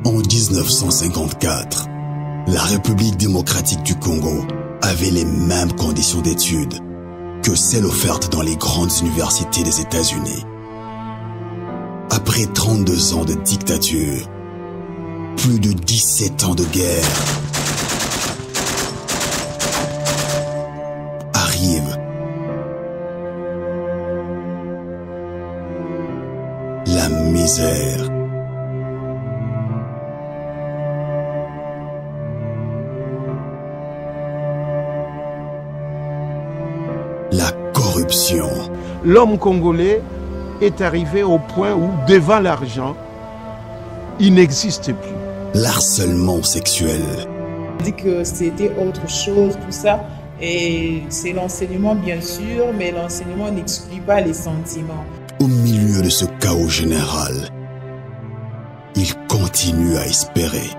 En 1954, la République démocratique du Congo avait les mêmes conditions d'études que celles offertes dans les grandes universités des États-Unis. Après 32 ans de dictature, plus de 17 ans de guerre, arrive la misère. La corruption. L'homme congolais est arrivé au point où, devant l'argent, il n'existe plus. L'harcèlement sexuel. On dit que c'était autre chose, tout ça. Et c'est l'enseignement, bien sûr, mais l'enseignement n'exclut pas les sentiments. Au milieu de ce chaos général, il continue à espérer.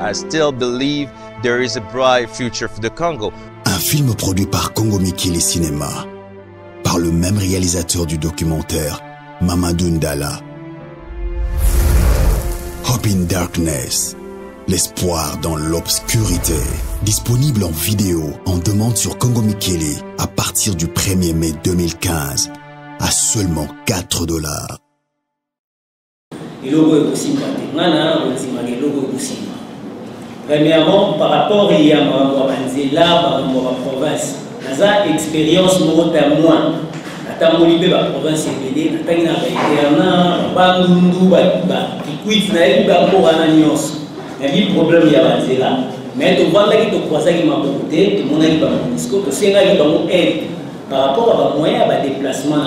I still believe there is a bright future for the Congo. Un film produit par Congo Mikili Cinéma, par le même réalisateur du documentaire, Mamadou Ndala. Hope in Darkness, l'espoir dans l'obscurité. Disponible en vidéo, en demande sur Congo Mikili à partir du 1er mai 2015, à seulement $4. Premièrement, par rapport à Manzela, par rapport à la province, nous avons une expérience à moi. Nous avons une province qui nous avons un problème à Manzela. Mais tu vois que tu croises qui m'a côté, tout le monde a par rapport à moyens de déplacement.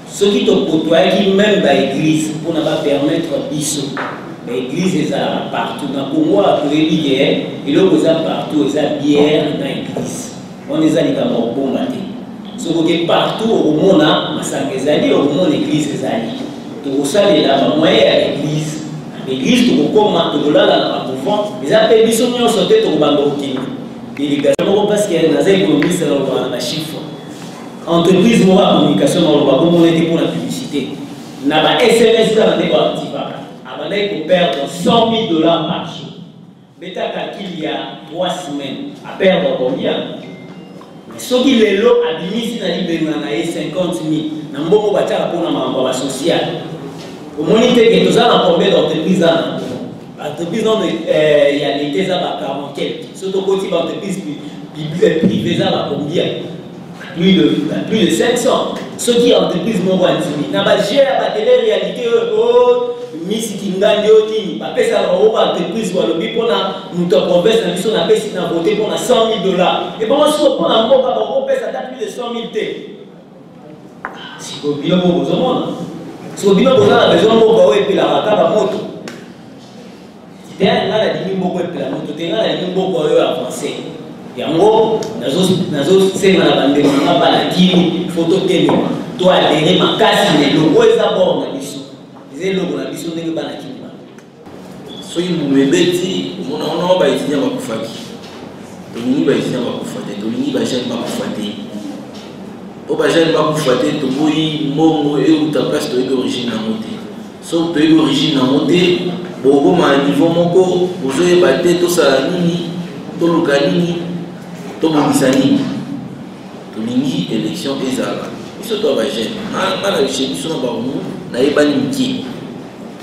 Ceux qui te côtoient même dans l'église pour ne pas permettre bisous. L'église est partout. Dans le Congo, il y a partout, il y a bière dans l'église. On est allé dans le bon matin. Ce qui est partout au monde, au monde, l'église est allée. Tout ça, il y a un moyen à l'église. L'église, tout le monde, là, dans le fond, ils appellent les gens qui sont sautés au Bangoki. Délégation, parce qu'il y a des économistes dans la chiffre. Entreprise, moi, la communication, comme on était pour la publicité. Il y a un SMS dans le débat. Pour perdre $100 000 par jour. Bêta qu'il y a 3 semaines, à perdre combien? Ce qui est là, à Bimisi, n'a dit 50 000. N'a pas beaucoup pour la sociale. Au moniteur que nous avons combien d'entreprises? L'entreprise, il y a des thèses à 40 quelques. Surtout quand il y a des entreprises privées à combien? Plus de 500. Ce qui est entreprise, mon voisin, n'a pas géré la télé-réalité. Miss Kingandio Tini, parce que ça va avoir entreprise ou lobby pour notre province, on a payé voté pour $100 000. Et pour moi, on a encore payé ça plus de 100 000 T. Si vous avez besoin, si vous avez besoin de moto, et puis la rata va moto. C'est un gars qui a dit beaucoup de la moto, c'est un gars qui a dit beaucoup avancé. Et en gros, c'est ma bande, on n'a pas la kimi, photo télé, toi, adhérer ma casse, les logos, ils abordent la mission. Les logos, la mission n'est pas la kimi. Soki mumebeti unaona baitinya bakufaki tolingi baitinya bakufate tolingi bajani bakufate o bajani bakufate to boyi mbongo e utapasi to d'origine na moté so to d'origine na moté bogo ma niveau moko bozoye bate to sala nini to luka nini to bongisa nini tolingi élection ezala biso to bajani ngana biso na baomu na yebani mki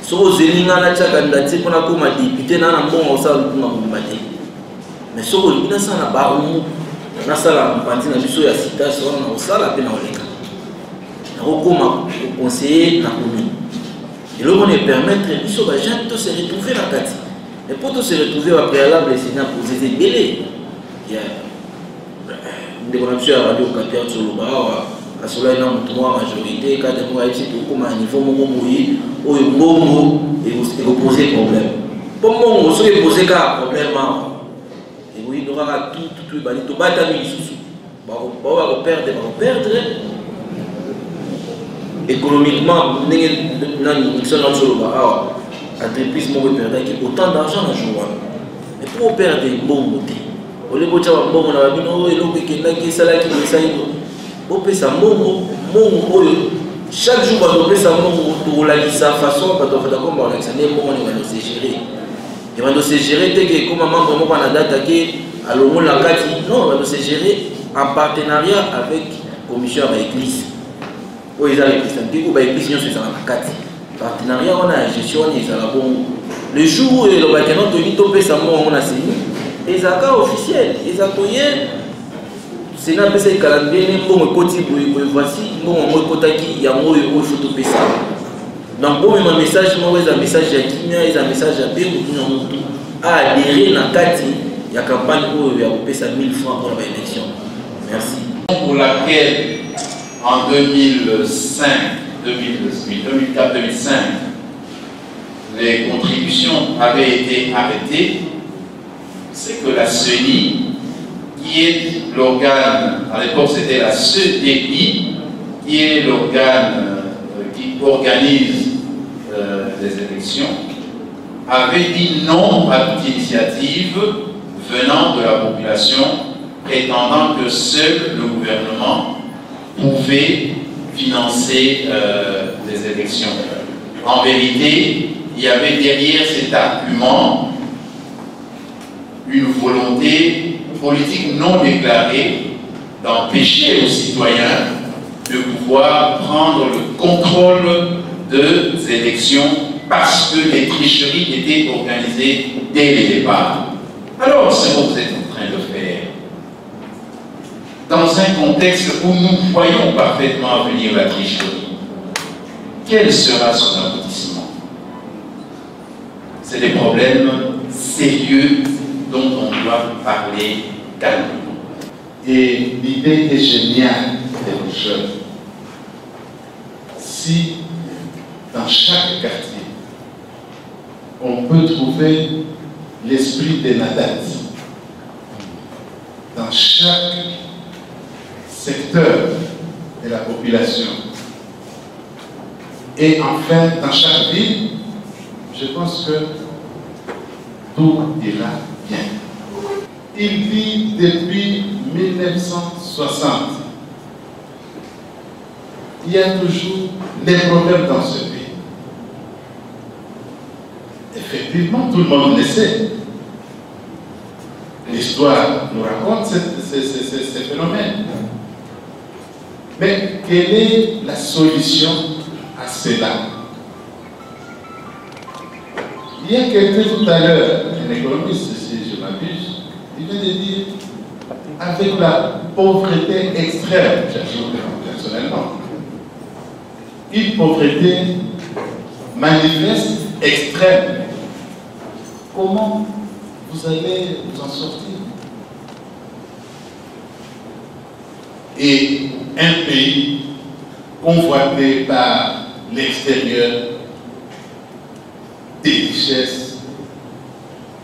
so zelinga na cha candidature pour na koma député na mbongo sa lukuma mbate mais so kolibina sana ba umu na sala mpati na biso ya citation na osala pe na oleka na koma conseiller na commune et le ne permettre biso ba gens de se retrouver na kati et pour se retrouver au préalable Seigneur poser des belés il y a des connexions à radio 4 sur le bas à cela il a une majorité quand on a ici tout comme un niveau mon moyi au bongo et vous poser problème pour moi on se poser un problème et oui nous aura tout bali to bata mi susu ba perdre économiquement nous sommes sur le bas entreprise mo perdre qui autant d'argent à jour mais pour perdre bon côté au lieu de bon on a bino et l'autre qui là qui sala qui ça opesa mongo oyo chaque jour batopesa mongo tokolakisa façon batofata komba kolakisa nde mbongo ni bandose gérer et bandose gérer te ke koma membre moko na data ke alongola kati non bandose gérer en partenariat avec commission ya baéglise oyo eza représente ko baéglise nyonso ezala na kati partenariat wana ya gestion wana ezala bongo le jour oyo elobaki no toyini topesa mbongo na seni ezalaka officiel eza toye sena apesa ekala ndenge mbongo ekoti boye voici mbongo yango ekotaki yango oyo oyo fo topesa donc bomema message moko eza message ya kimia eza message ya mpe motu na motu aadere na kati ya campagne oyo ya kopesa 1000 francs pour la élection. Merci. Pour laquelle en 2005, 2004, 2005, les contributions avaient été arrêtées, c'est que la CENI, qui est l'organe, à l'époque c'était la CEDI, qui est l'organe qui organise les élections, avait dit non à toute initiative venant de la population, prétendant que seul le gouvernement pouvait financer les élections. En vérité, il y avait derrière cet argument une volonté politique non déclarée d'empêcher aux citoyens de pouvoir prendre le contrôle des élections parce que les tricheries étaient organisées dès le départ. Alors, c'est ce que vous êtes en train de faire. Dans un contexte où nous voyons parfaitement venir la tricherie, quel sera son aboutissement? C'est des problèmes sérieux dont on doit parler calmement. Et l'idée est géniale de nos jeunes. Si dans chaque quartier, on peut trouver l'esprit de Nadat, dans chaque secteur de la population, et enfin dans chaque ville, je pense que tout ira bien. Il vit depuis 1960. Il y a toujours des problèmes dans ce pays. Effectivement, tout le monde le sait. L'histoire nous raconte ces phénomènes. Mais quelle est la solution à cela? Il y a quelqu'un tout à l'heure, un économiste, si je m'abuse, il vient de dire, avec la pauvreté extrême, j'ajoute personnellement, une pauvreté manifeste extrême, comment vous allez vous en sortir? Et un pays convoité par l'extérieur, des richesses,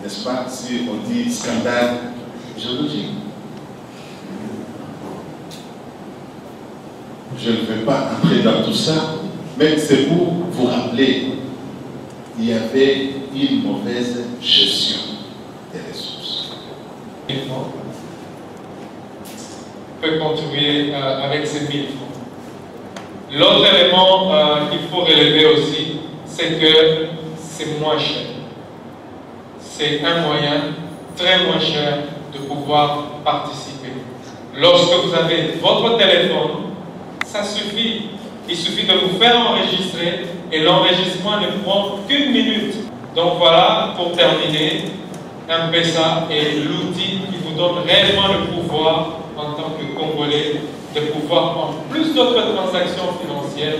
n'est-ce pas, si on dit scandale géologique. Je ne vais pas entrer dans tout ça, mais c'est pour vous rappeler qu'il y avait une mauvaise gestion des ressources. Peut contribuer avec ces 1000 francs. L'autre élément qu'il faut relever aussi, c'est que c'est moins cher. C'est un moyen très moins cher de pouvoir participer. Lorsque vous avez votre téléphone, ça suffit. Il suffit de vous faire enregistrer et l'enregistrement ne prend qu'une minute. Donc voilà, pour terminer, M-Pesa est l'outil qui vous donne réellement le pouvoir en tant que Congolais de pouvoir, en plus d'autres transactions financières,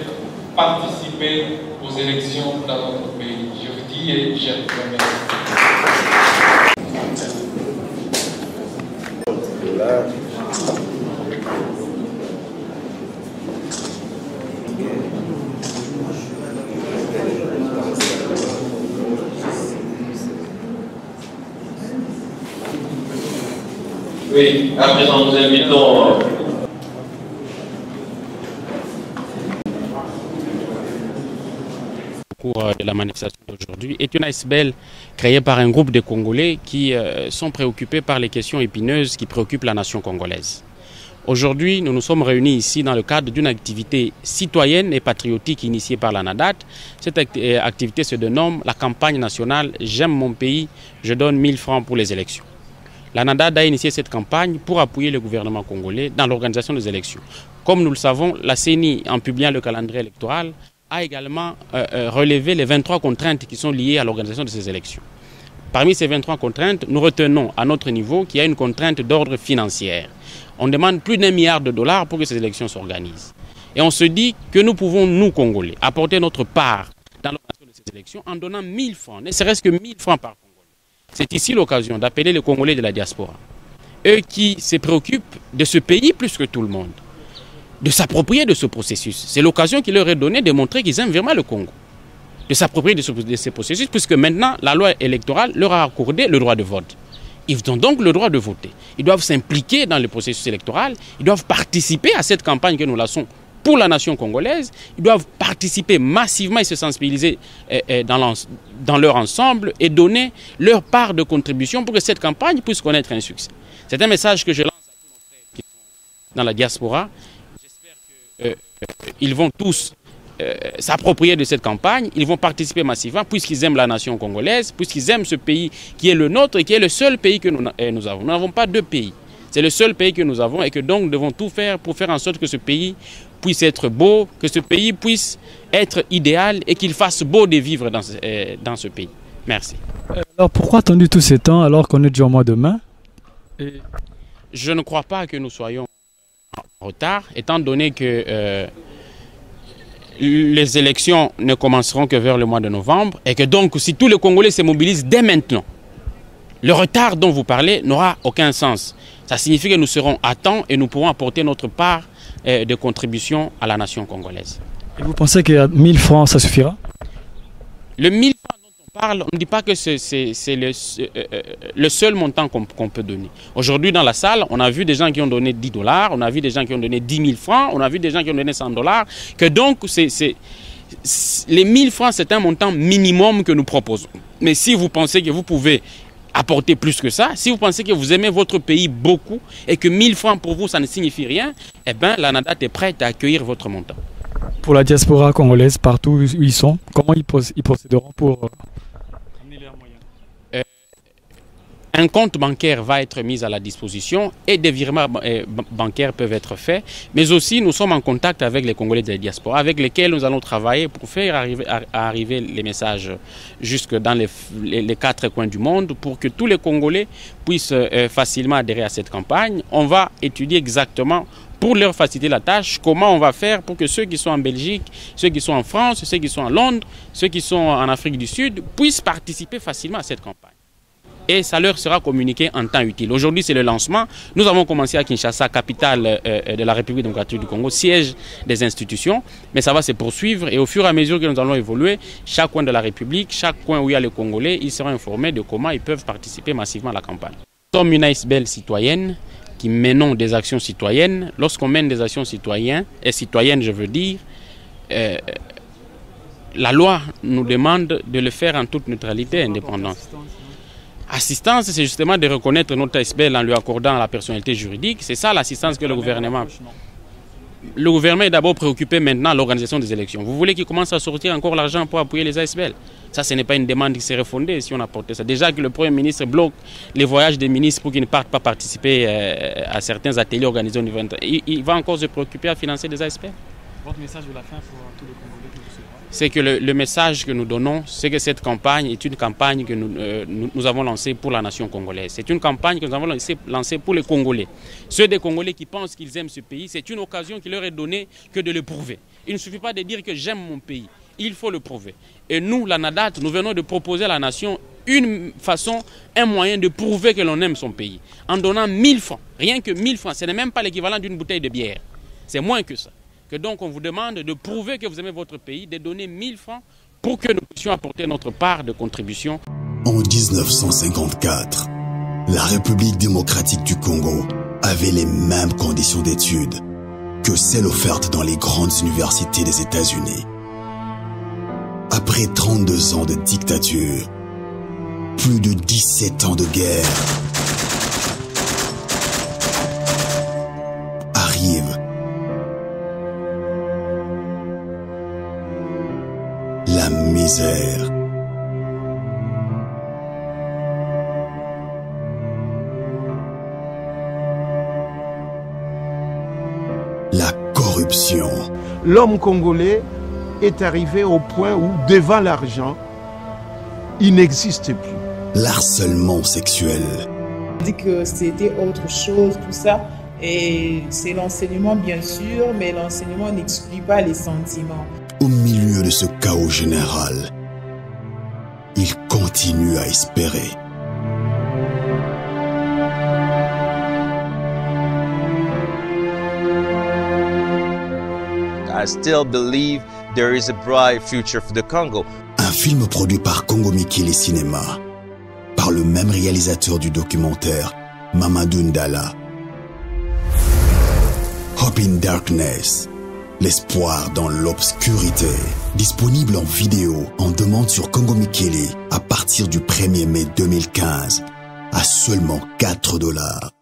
participer aux élections dans notre pays. Je vous dis et je vous remercie. Oui, à présent nous invitons de la manifestation d'aujourd'hui est une ASBL créée par un groupe de Congolais qui sont préoccupés par les questions épineuses qui préoccupent la nation congolaise. Aujourd'hui, nous nous sommes réunis ici dans le cadre d'une activité citoyenne et patriotique initiée par la NADAT. Cette activité se dénomme la campagne nationale « J'aime mon pays, je donne 1000 francs pour les élections ». La NADAT a initié cette campagne pour appuyer le gouvernement congolais dans l'organisation des élections. Comme nous le savons, la CENI, en publiant le calendrier électoral, a également relevé les 23 contraintes qui sont liées à l'organisation de ces élections. Parmi ces 23 contraintes, nous retenons à notre niveau qu'il y a une contrainte d'ordre financier. On demande plus d'1 milliard de dollars pour que ces élections s'organisent. Et on se dit que nous pouvons, nous, Congolais, apporter notre part dans l'organisation de ces élections en donnant 1000 francs, ne serait-ce que 1000 francs par Congolais. C'est ici l'occasion d'appeler les Congolais de la diaspora, eux qui se préoccupent de ce pays plus que tout le monde, de s'approprier de ce processus. C'est l'occasion qui leur est donnée de montrer qu'ils aiment vraiment le Congo, de s'approprier de ce processus, puisque maintenant la loi électorale leur a accordé le droit de vote. Ils ont donc le droit de voter. Ils doivent s'impliquer dans le processus électoral, ils doivent participer à cette campagne que nous lançons pour la nation congolaise, ils doivent participer massivement et se sensibiliser dans leur ensemble et donner leur part de contribution pour que cette campagne puisse connaître un succès. C'est un message que je lance à tous nos frères qui sont dans la diaspora. J'espère qu'ils vont tous s'approprier de cette campagne, ils vont participer massivement puisqu'ils aiment la nation congolaise, puisqu'ils aiment ce pays qui est le nôtre et qui est le seul pays que nous avons. Nous n'avons pas deux pays. C'est le seul pays que nous avons et que donc nous devons tout faire pour faire en sorte que ce pays puisse être beau, que ce pays puisse être idéal et qu'il fasse beau de vivre dans ce pays. Merci. Alors pourquoi attendu tout ce temps alors qu'on est déjà au mois de mai? Je ne crois pas que nous soyons en retard, étant donné que les élections ne commenceront que vers le mois de novembre et que donc si tous les Congolais se mobilisent dès maintenant, le retard dont vous parlez n'aura aucun sens. Ça signifie que nous serons à temps et nous pourrons apporter notre part de contribution à la nation congolaise. Et vous pensez que 1000 francs, ça suffira? Le 1000 francs dont on parle, on ne dit pas que c'est le seul montant qu'on peut donner. Aujourd'hui, dans la salle, on a vu des gens qui ont donné 10 dollars, on a vu des gens qui ont donné 10 000 francs, on a vu des gens qui ont donné 100 dollars, que donc les 1000 francs, c'est un montant minimum que nous proposons. Mais si vous pensez que vous pouvez apporter plus que ça, si vous pensez que vous aimez votre pays beaucoup et que 1000 francs pour vous, ça ne signifie rien, eh bien, la NADAT est prête à accueillir votre montant. Pour la diaspora congolaise, partout où ils sont, comment ils procéderont pour amener leurs moyens? Un compte bancaire va être mis à la disposition et des virements bancaires peuvent être faits. Mais aussi, nous sommes en contact avec les Congolais de la diaspora, avec lesquels nous allons travailler pour faire arriver les messages jusque dans les 4 coins du monde pour que tous les Congolais puissent facilement adhérer à cette campagne. On va étudier exactement, pour leur faciliter la tâche, comment on va faire pour que ceux qui sont en Belgique, ceux qui sont en France, ceux qui sont à Londres, ceux qui sont en Afrique du Sud puissent participer facilement à cette campagne. Et ça leur sera communiqué en temps utile. Aujourd'hui, c'est le lancement. Nous avons commencé à Kinshasa, capitale de la République démocratique du Congo, siège des institutions. Mais ça va se poursuivre et au fur et à mesure que nous allons évoluer, chaque coin de la République, chaque coin où il y a les Congolais, ils seront informés de comment ils peuvent participer massivement à la campagne. Nous sommes une ASBL citoyenne qui menons des actions citoyennes. Lorsqu'on mène des actions citoyennes, je veux dire, la loi nous demande de le faire en toute neutralité et indépendance. Assistance, c'est justement de reconnaître notre ASBL en lui accordant la personnalité juridique. C'est ça l'assistance que le gouvernement... Le gouvernement est d'abord préoccupé maintenant à l'organisation des élections. Vous voulez qu'il commence à sortir encore l'argent pour appuyer les ASBL? Ça, ce n'est pas une demande qui serait fondée si on apportait ça. Déjà que le Premier ministre bloque les voyages des ministres pour qu'ils ne partent pas participer à certains ateliers organisés au niveau international. Il va encore se préoccuper à financer des ASBL? Votre message de la fin pour tous les Congolais que vous suivez? C'est que le message que nous donnons, c'est que cette campagne est une campagne que nous avons lancée pour la nation congolaise. C'est une campagne que nous avons lancée pour les Congolais. Ceux des Congolais qui pensent qu'ils aiment ce pays, c'est une occasion qui leur est donnée que de le prouver. Il ne suffit pas de dire que j'aime mon pays. Il faut le prouver. Et nous, la NADAT, nous venons de proposer à la nation une façon, un moyen de prouver que l'on aime son pays. En donnant 1000 francs. Rien que 1000 francs. Ce n'est même pas l'équivalent d'une bouteille de bière. C'est moins que ça. Que donc on vous demande de prouver que vous aimez votre pays, de donner 1000 francs pour que nous puissions apporter notre part de contribution. En 1954, la République démocratique du Congo avait les mêmes conditions d'études que celles offertes dans les grandes universités des États-Unis. Après 32 ans de dictature, plus de 17 ans de guerre, la misère. La corruption. L'homme congolais est arrivé au point où, devant l'argent, il n'existe plus. L'harcèlement sexuel. On dit que c'était autre chose, tout ça. Et c'est l'enseignement, bien sûr, mais l'enseignement n'exclut pas les sentiments. Au milieu de ce chaos général, il continue à espérer. I still believe there is a bright future for the Congo. Un film produit par Congo Mikili Cinéma, par le même réalisateur du documentaire, Mamadou Ndala. Hope in Darkness, l'espoir dans l'obscurité. Disponible en vidéo, en demande sur Congo Mikili à partir du 1er mai 2015 à seulement $4.